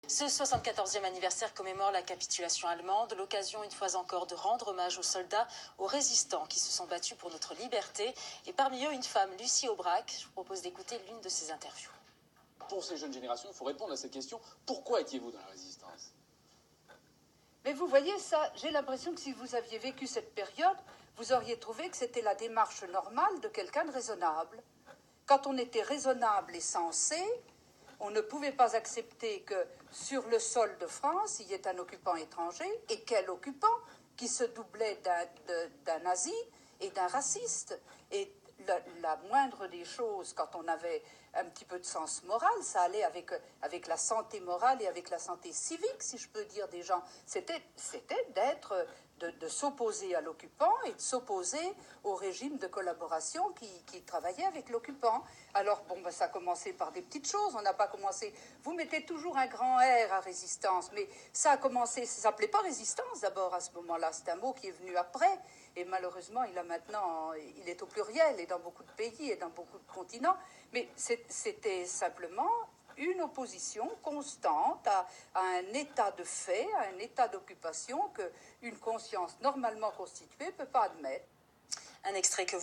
Ce 74e anniversaire commémore la capitulation allemande, l'occasion une fois encore de rendre hommage aux soldats, aux résistants qui se sont battus pour notre liberté. Et parmi eux, une femme, Lucie Aubrac. Je vous propose d'écouter l'une de ses interviews. Pour ces jeunes générations, il faut répondre à cette question. Pourquoi étiez-vous dans la résistance? Mais vous voyez ça, j'ai l'impression que si vous aviez vécu cette période, vous auriez trouvé que c'était la démarche normale de quelqu'un de raisonnable. Quand on était raisonnable et sensé, on ne pouvait pas accepter que sur le sol de France, il y ait un occupant étranger, et quel occupant, qui se doublait d'un nazi et d'un raciste. Et la moindre des choses, quand on avait un petit peu de sens moral, ça allait avec la santé morale et avec la santé civique, si je peux dire, des gens. C'était de s'opposer à l'occupant et de s'opposer au régime de collaboration qui travaillait avec l'occupant. Alors, bon, ben, ça a commencé par des petites choses, on n'a pas commencé... Vous mettez toujours un grand R à résistance, mais ça a commencé... Ça s'appelait pas résistance d'abord à ce moment-là, c'est un mot qui est venu après, et malheureusement, il est au pluriel, et dans beaucoup de pays, et dans beaucoup de continents, mais c'était simplement une opposition constante à un état de fait, à un état d'occupation qu'une conscience normalement constituée ne peut pas admettre. Un extrait que